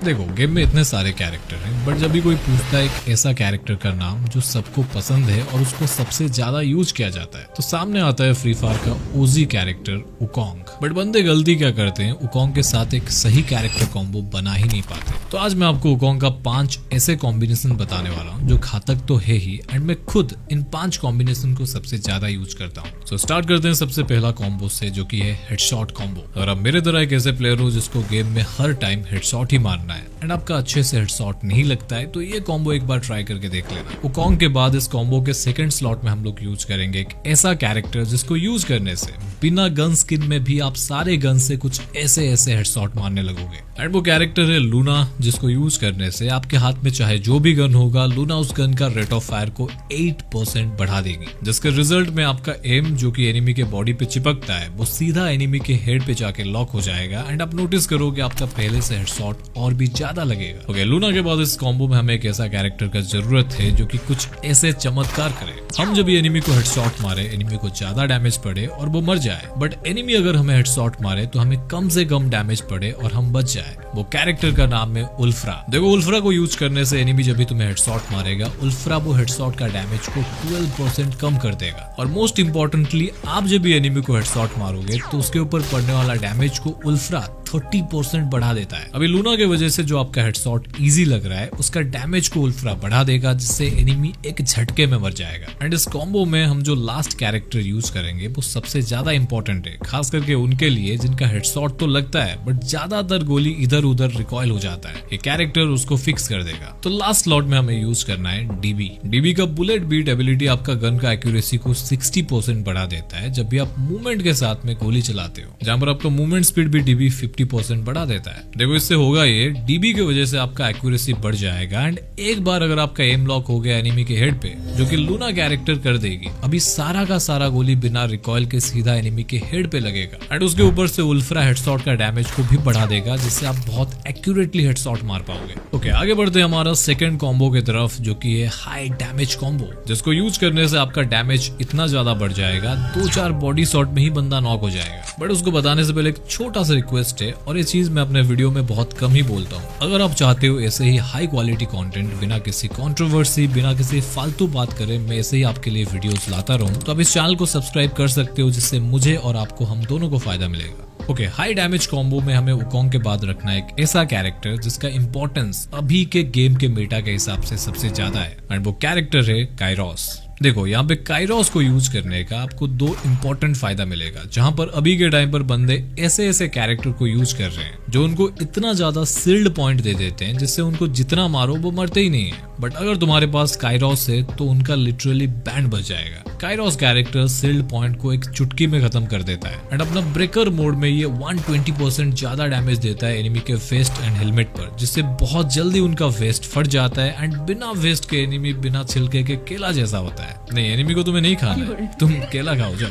देखो गेम में इतने सारे कैरेक्टर हैं, बट जब भी कोई पूछता है एक ऐसा कैरेक्टर का नाम जो सबको पसंद है और उसको सबसे ज्यादा यूज किया जाता है, तो सामने आता है फ्री फायर का ओजी कैरेक्टर वुकोंग। बट बंदे गलती क्या करते हैं, वुकोंग के साथ एक सही कैरेक्टर कॉम्बो बना ही नहीं पाते। तो आज मैं आपको वुकोंग का 5 ऐसे कॉम्बिनेशन बताने वाला हूँ जो घातक तो है ही, एंड मैं खुद इन 5 कॉम्बिनेशन को सबसे ज्यादा यूज करता हूँ। सो स्टार्ट करते हैं सबसे पहला कॉम्बो से, जो कि है हेडशॉट कॉम्बो। अगर आप मेरे तरह एक ऐसे प्लेयर हो जिसको गेम में हर टाइम हेडशॉट ही मारना है एंड आपका अच्छे से हेडशॉट नहीं लगता है, तो ये कॉम्बो एक बार ट्राई करके देख लेना। वुकोंग के बाद इस कॉम्बो के सेकंड स्लॉट में हम लोग यूज करेंगे एक ऐसा कैरेक्टर जिसको यूज करने से बिना गन स्किन में भी आप सारे गन से कुछ ऐसे हेडशॉट मारने लगोगे। एंड वो कैरेक्टर है लूना, जिसको यूज करने से आपके हाथ में चाहे जो भी गन होगा, लूना उस गन का रेट ऑफ फायर को 8% बढ़ा देगी, जिसके रिजल्ट में आपका एम जो कि एनिमी के बॉडी पे चिपकता है वो सीधा एनिमी के हेड पे जाके लॉक हो जाएगा एंड आप नोटिस करोगे आपका पहले से हेडशॉट और भी ज्यादा लगेगा। ओके, लूना के बाद इस कॉम्बो में हमें एक ऐसा कैरेक्टर का जरूरत है जो कि कुछ ऐसे चमत्कार करे। हम जब भी एनिमी को हेडशॉट मारे, एनिमी को ज्यादा डैमेज पड़े और वो मर जाए, बट एनिमी अगर हमें हेडशॉट मारे तो हमें कम से कम डैमेज पड़े और हम बच जाए। वो कैरेक्टर का नाम है उल्फ्रा। देखो, उल्फ्रा को यूज करने से एनिमी जब भी तुम्हें हेडशॉट मारेगा, उल्फ्रा वो हेडशॉट का डैमेज को 12% कम कर देगा। और मोस्ट इंपॉर्टेंटली, आप जब भी एनिमी को हेडशॉट मारोगे तो उसके ऊपर पड़ने वाला डैमेज को उल्फ्रा 30% बढ़ा देता है। अभी लूना की वजह से जो आपका हेडशॉट इजी लग रहा है, उसका डैमेज को उल्फ्रा बढ़ा देगा, जिससे एनिमी एक झटके में मर जाएगा। एंड इस कॉम्बो में हम जो लास्ट कैरेक्टर यूज करेंगे वो सबसे ज्यादा इंपॉर्टेंट है, खास करके उनके लिए जिनका हेडशॉट तो लगता है बट ज्यादातर गोली इधर उधर रिकॉइल हो जाता है। ये कैरेक्टर उसको फिक्स कर देगा। तो लास्ट स्लॉट में हमें यूज करना है डीबी। डीबी का बुलेट बीट एबिलिटी आपका गन का एक्यूरेसी को 60% बढ़ा देता है जब भी आप मूवमेंट के साथ में गोली चलाते हो, जहां पर आपका मूवमेंट स्पीड भी डीबी 50% बढ़ा देता है। देखो, इससे होगा ये, डीबी की वजह से आपका एक्यूरेसी बढ़ जाएगा एंड एक बार अगर आपका एम लॉक हो गया एनिमी के हेड पे, जो कि लूना कैरेक्टर कर देगी, अभी सारा का सारा गोली बिना रिकॉइल के सीधा एनिमी के हेड पे लगेगा एंड उसके ऊपर से उल्फ्रा हेडशॉट का डैमेज को भी बढ़ा देगा, जिससे आप बहुत एक्यूरेटली हेडशॉट मार पाओगे। ओके, आगे बढ़ते हैं हमारा सेकंड कॉम्बो की तरफ, जो कि है हाई डैमेज कॉम्बो, जिसको यूज करने से आपका डैमेज इतना ज्यादा बढ़ जाएगा, 2-4 बॉडी शॉट में ही बंदा नॉक हो जाएगा। बट उसको बताने से पहले एक छोटा सा रिक्वेस्ट है, और ये चीज मैं अपने वीडियो में बहुत कम ही बोलता हूँ। अगर आप चाहते हो ऐसे ही हाई क्वालिटी कंटेंट, बिना किसी कंट्रोवर्सी, बिना किसी फालतू बात करे मैं ऐसे ही आपके लिए वीडियोस लाता रहूं, तो आप इस चैनल को सब्सक्राइब कर सकते हो, जिससे मुझे और आपको, हम दोनों को फायदा मिलेगा। ओके, हाई डैमेज कॉम्बो में हमें वुकोंग के बाद रखना है एक ऐसा कैरेक्टर जिसका इंपॉर्टेंस अभी के गेम के मेटा के हिसाब से सबसे ज्यादा है, एंड वो कैरेक्टर है काइरोस। देखो, यहाँ पे काइरोस को यूज करने का आपको 2 इंपॉर्टेंट फायदा मिलेगा, जहां पर अभी के टाइम पर बंदे ऐसे कैरेक्टर को यूज कर रहे हैं जो उनको इतना ज्यादा सील्ड पॉइंट दे देते हैं जिससे उनको जितना मारो वो मरते ही नहीं है। बट अगर तुम्हारे पास काइरोस है तो उनका लिटरली बैंड बच जाएगा। काइरोस कैरेक्टर सील्ड पॉइंट को एक चुटकी में खत्म कर देता है एंड अपना ब्रेकर मोड में ये 120% ज्यादा डैमेज देता है एनिमी के वेस्ट एंड हेलमेट पर, जिससे बहुत जल्दी उनका वेस्ट फट जाता है एंड बिना वेस्ट के एनिमी बिना छिलके के केला जैसा होता है। नहीं, एनिमी को तुम्हें नहीं खाना है, तुम केला खाओ जाओ।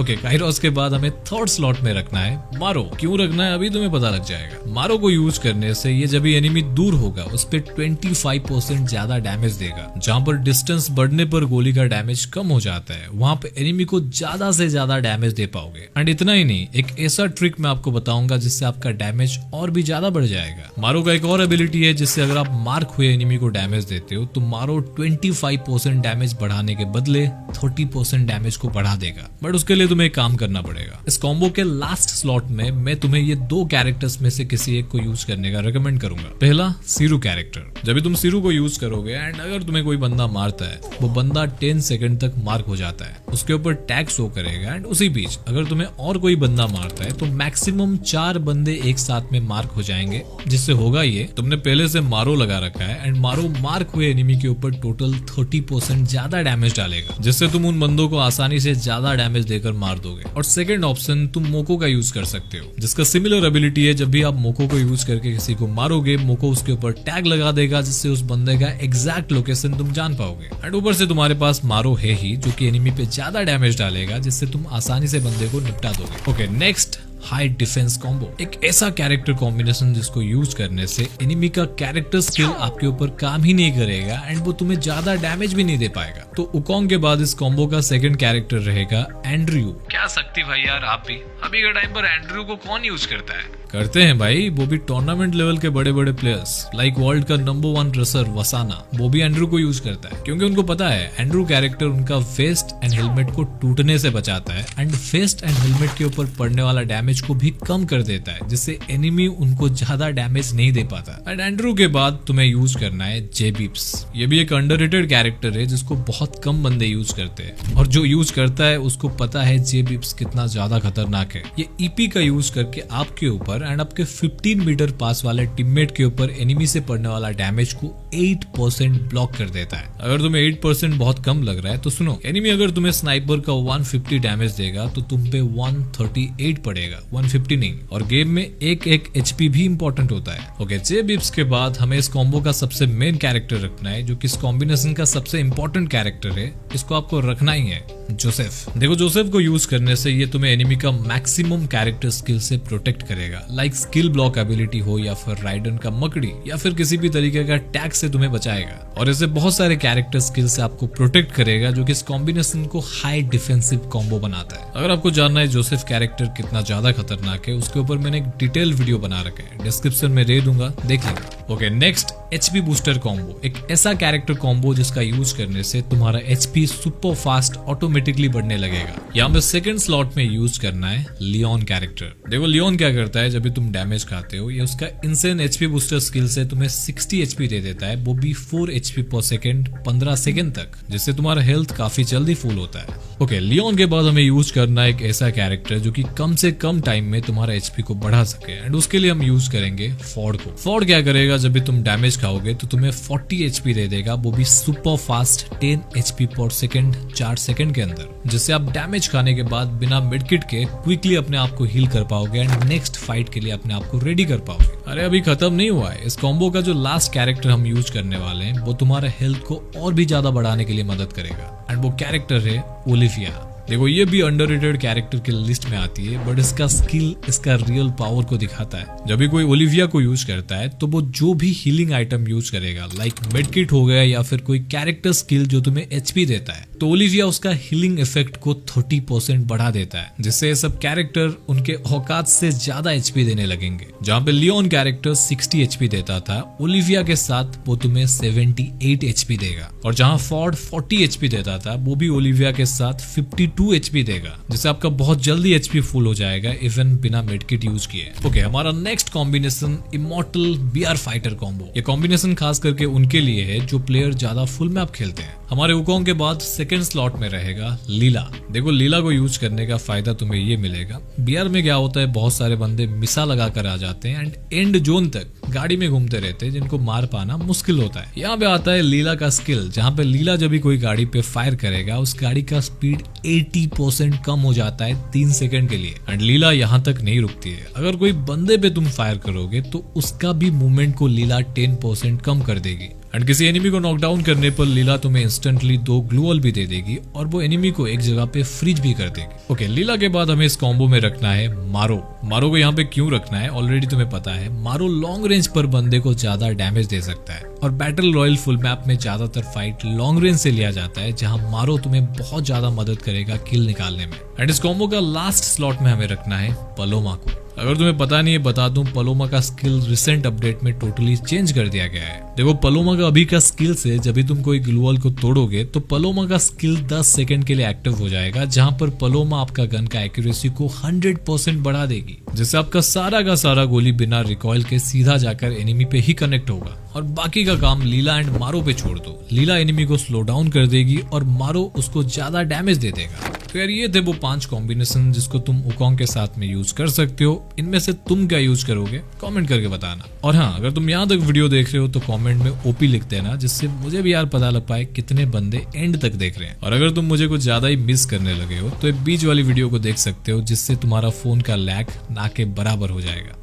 ओके, काइरोस के बाद हमें थर्ड स्लॉट में रखना है मारो। क्यों रखना है अभी तुम्हें पता लग जाएगा। मारो को यूज करने से ये जब भी एनिमी दूर होगा उस पे 25% ज्यादा डैमेज देगा। जहां पर डिस्टेंस बढ़ने पर गोली का डैमेज कम हो जाता है, वहां पे एनिमी को ज्यादा से ज्यादा डैमेज दे पाओगे। एंड इतना ही नहीं, एक ऐसा ट्रिक मैं आपको बताऊंगा जिससे आपका डैमेज और भी ज्यादा बढ़ जाएगा। मारो का एक और एबिलिटी है जिससे अगर आप मार्क हुए एनिमी को डैमेज देते हो तो मारो 25% डैमेज बढ़ाने के बदले 30% डैमेज को बढ़ा देगा। बट उसके लिए तुम्हें काम करना पड़ेगा। इस कॉम्बो के लास्ट स्लॉट में मैं तुम्हें ये 2 कैरेक्टर्स में से किसी एक को यूज करने का रेकमेंड करूंगा। पहला, सीरू कैरेक्टर। जब भी तुम सीरू को यूज करोगे एंड अगर तुम्हें कोई बंदा मारता है, वो बंदा 10 सेकंड तक मार्क हो जाता है, उसके ऊपर टैग शो करेगा एंड उसी बीच अगर तुम्हें और कोई बंदा मारता है तो मैक्सिमम 4 बंदे एक साथ में मार्क हो जाएंगे। जिससे होगा ये, तुमने पहले से मारो लगा रखा है एंड मारो मार्क हुए एनिमी के ऊपर टोटल 30% ज्यादा डैमेज डालेगा, जिससे तुम उन बंदों को आसानी से ज्यादा डैमेज देकर मार दोगे। और सेकंड ऑप्शन, तुम मोको का यूज कर सकते हो, जिसका सिमिलर एबिलिटी है। जब भी आप मोको को यूज करके किसी को मारोगे, मोको उसके ऊपर टैग लगा देगा, जिससे उस बंदे का एग्जैक्ट लोकेशन तुम जान पाओगे। एंड ऊपर से तुम्हारे पास मारो है ही, जो कि एनिमी पे ज्यादा डैमेज डालेगा, जिससे तुम आसानी से बंदे को निपटा दोगे। Okay, next, high defence combo. एक ऐसा कैरेक्टर कॉम्बिनेशन जिसको यूज करने से एनिमी का कैरेक्टर स्किल आपके ऊपर काम ही नहीं करेगा एंड वो तुम्हें ज्यादा डैमेज भी नहीं दे पाएगा। तो वुकोंग के बाद इस कॉम्बो का सेकंड कैरेक्टर रहेगा एंड्रयू। क्या सकती भाई यार, आप भी अभी के टाइम पर एंड्रयू को कौन यूज करता है? करते हैं भाई, वो भी टूर्नामेंट लेवल के बड़े बड़े प्लेयर्स लाइक वर्ल्ड का नंबर 1 रेसर वसाना, वो भी एंड्रू को यूज करता है क्योंकि उनको पता है एंड्रू कैरेक्टर उनका वेस्ट एंड हेलमेट को टूटने से बचाता है एंड वेस्ट एंड हेलमेट के ऊपर पड़ने वाला डैमेज को भी कम कर देता है, जिससे एनिमी उनको ज्यादा डैमेज नहीं दे पाता। एंड एंड्रू के बाद तुम्हें यूज करना है जेबीप्स। ये भी एक अंडररेटेड कैरेक्टर है जिसको बहुत कम बंदे यूज करते हैं और जो यूज करता है उसको पता है जेबीप्स कितना ज्यादा खतरनाक है। ये ईपी का यूज करके आपके ऊपर एंड आपके 15 मीटर पास वाले टीममेट के ऊपर एनिमी से पड़ने वाला डैमेज को 8% ब्लॉक कर देता है। अगर तुम्हें 8% बहुत कम लग रहा है तो सुनो, एनिमी अगर तुम्हें स्नाइपर का 150 डैमेज देगा तो तुम पे 138 पड़ेगा, 150 नहीं। और गेम में एक एचपी भी इंपॉर्टेंट होता है। ओके, जेबीप्स के बाद हमें इस कॉम्बो का सबसे मेन कैरेक्टर रखना है, जो कि इस कॉम्बिनेशन का सबसे इंपॉर्टेंट कैरेक्टर है। इसको आपको रखना ही है, जोसेफ। देखो, जोसेफ को यूज करने से ये तुम्हें एनिमी का मैक्सिमम कैरेक्टर स्किल से प्रोटेक्ट करेगा, लाइक स्किल ब्लॉक एबिलिटी हो या फिर राइडन का मकड़ी या फिर किसी भी तरीके का टैग से तुम्हें बचाएगा। और ऐसे बहुत सारे कैरेक्टर स्किल से आपको प्रोटेक्ट करेगा, जो कि इस कॉम्बिनेशन को हाई डिफेंसिव कॉम्बो बनाता है। अगर आपको जानना है जोसेफ कैरेक्टर कितना ज्यादा खतरनाक है, उसके ऊपर मैंने एक डिटेल वीडियो बना रखा है, डिस्क्रिप्शन में दे दूंगा, देख लेना। Okay, next HP booster combo. एक ऐसा कैरेक्टर कॉम्बो जिसका यूज करने से तुम्हारा एचपी सुपर फास्ट ऑटोमेटिकली बढ़ने लगेगा। यहाँ पे सेकंड स्लॉट में यूज करना है लियोन कैरेक्टर। देखो, लियोन क्या करता है, जब भी तुम डैमेज खाते हो, ये उसका इंसेन एचपी बूस्टर स्किल से तुम्हें 60 एचपी दे देता है, वो भी 4 एचपी पर सेकंड 15 सेकंड तक, जिससे तुम्हारा हेल्थ काफी जल्दी फुल होता है। ओके, लियोन के बाद हमें यूज करना है एक ऐसा कैरेक्टर जो कि कम से कम टाइम में तुम्हारा एचपी को बढ़ा सके, एंड उसके लिए हम यूज करेंगे फॉर्ड को। फॉर्ड क्या करेगा, जब भी तुम डैमेज खाओगे तो तुम्हें 40 एचपी दे देगा, वो भी सुपर फास्ट 10 एचपी पर सेकंड 4 सेकंड के अंदर, जिससे आप डैमेज खाने के बाद बिना मिडकिट के क्विकली अपने आप को हील कर पाओगे एंड नेक्स्ट फाइट के लिए अपने आप को रेडी कर पाओगे। अरे अभी खत्म नहीं हुआ है, इस कॉम्बो का जो लास्ट कैरेक्टर हम यूज करने वाले हैं वो तुम्हारा हेल्थ को और भी ज्यादा बढ़ाने के लिए मदद करेगा, एंड वो कैरेक्टर है ओलिविया। देखो, ये भी अंडररेटेड कैरेक्टर की लिस्ट में आती है, बट इसका स्किल इसका रियल पावर को दिखाता है। जब भी कोई ओलिविया को यूज करता है तो वो जो भी हीलिंग आइटम यूज करेगा, लाइक मेडकिट हो गया या फिर कोई कैरेक्टर स्किल जो तुम्हें एचपी देता है, तो ओलिविया उसका हीलिंग इफेक्ट को 30% बढ़ा देता है, जिससे सब कैरेक्टर उनके औकात से ज्यादा एचपी देने लगेंगे। जहाँ पे लियोन कैरेक्टर 60 एचपी देता था, ओलिविया के साथ वो तुम्हें 78 एचपी देगा। और जहाँ फॉर्ड 40 एचपी देता था, वो भी ओलिविया के साथ 52 एचपी देगा, जिससे आपका बहुत जल्दी एचपी फुल हो जाएगा, इवन बिना मेडकिट यूज किए। ओके, हमारा next combination immortal BR fighter combo. ये कॉम्बिनेशन खास करके उनके लिए है जो प्लेयर ज्यादा फुल मैप खेलते हैं। हमारे वुकोंग के बाद सेकंड स्लॉट में रहेगा लीला। देखो, लीला को यूज करने का फायदा तुम्हें ये मिलेगा, बीआर में क्या होता है, बहुत सारे बंदे मिसा लगा कर आ जाते हैं एंड एंड जोन तक गाड़ी में घूमते रहते हैं, जिनको मार पाना मुश्किल होता है। यहाँ पे आता है लीला का स्किल, जहाँ पे लीला जब भी कोई गाड़ी पे फायर करेगा, उस गाड़ी का स्पीड 80% कम हो जाता है 3 सेकंड के लिए। एंड लीला यहाँ तक नहीं रुकती है, अगर कोई बंदे पे तुम फायर करोगे तो उसका भी मूवमेंट को लीला 10% कम कर देगी। एंड किसी एनिमी को नॉकडाउन करने पर लीला तुम्हें इंस्टेंटली 2 ग्लूअल भी दे देगी और वो एनिमी को एक जगह पे फ्रीज भी कर देगी। ओके, लीला के बाद हमें इस कॉम्बो में रखना है मारो। मारो को यहाँ पे क्यों रखना है ऑलरेडी तुम्हें पता है। मारो लॉन्ग रेंज पर बंदे को ज्यादा डैमेज दे सकता है और बैटल रॉयल फुल मैप में ज्यादातर फाइट लॉन्ग रेंज से लिया जाता है, जहाँ मारो तुम्हें बहुत ज्यादा मदद करेगा किल निकालने में। एंड इस कॉम्बो का लास्ट स्लॉट में हमें रखना है पलोमा को। अगर तुम्हें पता नहीं है, बता दूं, पलोमा का स्किल रिसेंट अपडेट में टोटली चेंज कर दिया गया है। देखो, पलोमा का अभी का स्किल से जब भी तुम कोई ग्लूअल को तोड़ोगे तो पलोमा का स्किल 10 सेकंड के लिए एक्टिव हो जाएगा, जहां पर पलोमा आपका गन का एक्यूरेसी को 100% बढ़ा देगी, जिससे आपका सारा का सारा गोली बिना रिकॉइल के सीधा जाकर एनिमी पे ही कनेक्ट होगा। और बाकी का काम लीला एंड मारो पे छोड़ दो। लीला एनिमी को स्लो डाउन कर देगी और मारो उसको ज्यादा डैमेज दे देगा। तो यार, ये थे वो 5 कॉम्बिनेशन जिसको तुम वुकोंग के साथ में यूज कर सकते हो। इनमें से तुम क्या यूज करोगे कमेंट करके बताना। और हाँ, अगर तुम यहाँ तक वीडियो देख रहे हो तो कमेंट में ओपी लिख देना, जिससे मुझे भी यार पता लग पाए कितने बंदे एंड तक देख रहे हैं। और अगर तुम मुझे कुछ ज्यादा ही मिस करने लगे हो तो एक बीच वाली वीडियो को देख सकते हो, जिससे तुम्हारा फोन का लैग ना के बराबर हो जाएगा।